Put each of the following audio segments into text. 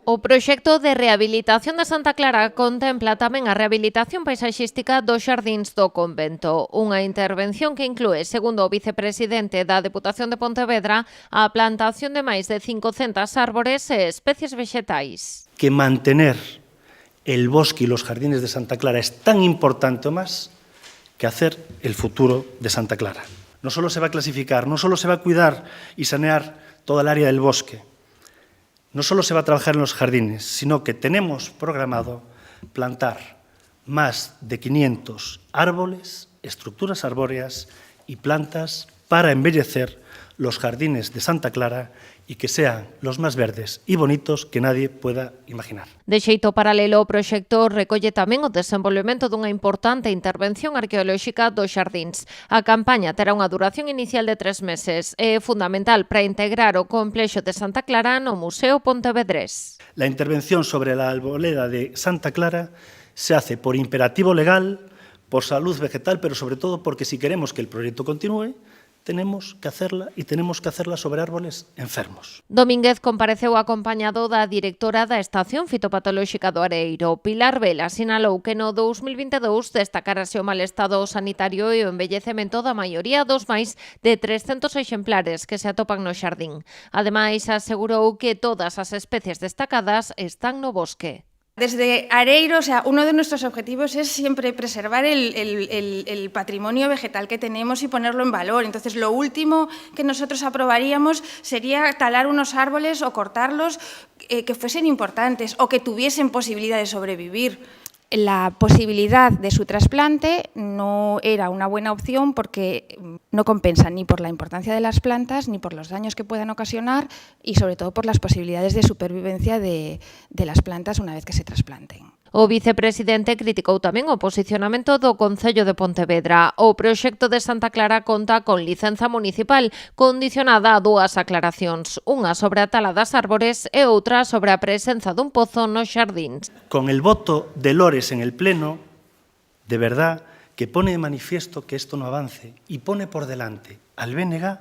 O proxecto de rehabilitación de Santa Clara contempla tamén a rehabilitación paisaxística dos xardíns do convento, unha intervención que inclúe, segundo o vicepresidente da Deputación de Pontevedra, a plantación de máis de 500 árbores e especies vexetais. Que mantener el bosque y los jardines de Santa Clara es tan importante o más que hacer el futuro de Santa Clara. No solo se va a clasificar, no solo se va a cuidar y sanear toda el área del bosque, no solo se va a trabajar en los jardines, sino que tenemos programado plantar más de 500 árboles, estructuras arbóreas y plantas para embellecer los jardines de Santa Clara y que sean los más verdes e bonitos que nadie pueda imaginar. De xeito paralelo, o proxecto recolle tamén o desenvolvemento dunha importante intervención arqueolóxica dos xardíns. A campaña terá unha duración inicial de 3 meses e é fundamental para integrar o complexo de Santa Clara no Museo Pontevedrés. La intervención sobre la arboleda de Santa Clara se hace por imperativo legal, por salud vegetal, pero sobre todo porque si queremos que el proyecto continúe, tenemos que hacerla sobre árboles enfermos. Domínguez compareceu acompañado da directora da Estación Fitopatolóxica do Areiro. Pilar Vela sinalou que no 2022 destacarase o mal estado sanitario e o embellecemento da maioría dos máis de 300 exemplares que se atopan no xardín. Ademais, asegurou que todas as especies destacadas están no bosque. Desde Areiro, uno de nuestros objetivos es siempre preservar el patrimonio vegetal que tenemos y ponerlo en valor. Entonces, lo último que nosotros aprobaríamos sería talar unos árboles o cortarlos que fuesen importantes o que tuviesen posibilidad de sobrevivir. La posibilidad de su trasplante no era una buena opción porque no compensa ni por la importancia de las plantas ni por los daños que puedan ocasionar y sobre todo por las posibilidades de supervivencia de las plantas una vez que se trasplanten. O vicepresidente criticou tamén o posicionamento do Concello de Pontevedra. O proxecto de Santa Clara conta con licenza municipal condicionada a dúas aclaracións, unha sobre a tala das árbores e outra sobre a presenza dun pozo nos xardíns. Con el voto de Lores en el Pleno, de verdad que pone de manifiesto que esto no avance y pone por delante al BNG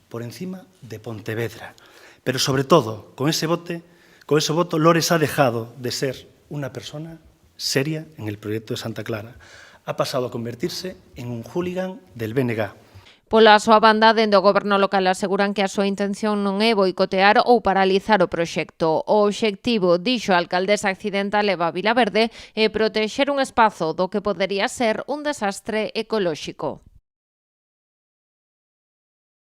por encima de Pontevedra. Pero sobre todo, con ese voto, Lores ha dejado de ser una persona seria en el proyecto de Santa Clara. Ha pasado a convertirse en un hooligan del BNG. Pola súa banda, dende o goberno local aseguran que a súa intención non é boicotear ou paralizar o proxecto. O obxectivo, dixo a alcaldesa accidental Eva Vilaverde, é protexer un espazo do que podería ser un desastre ecolóxico.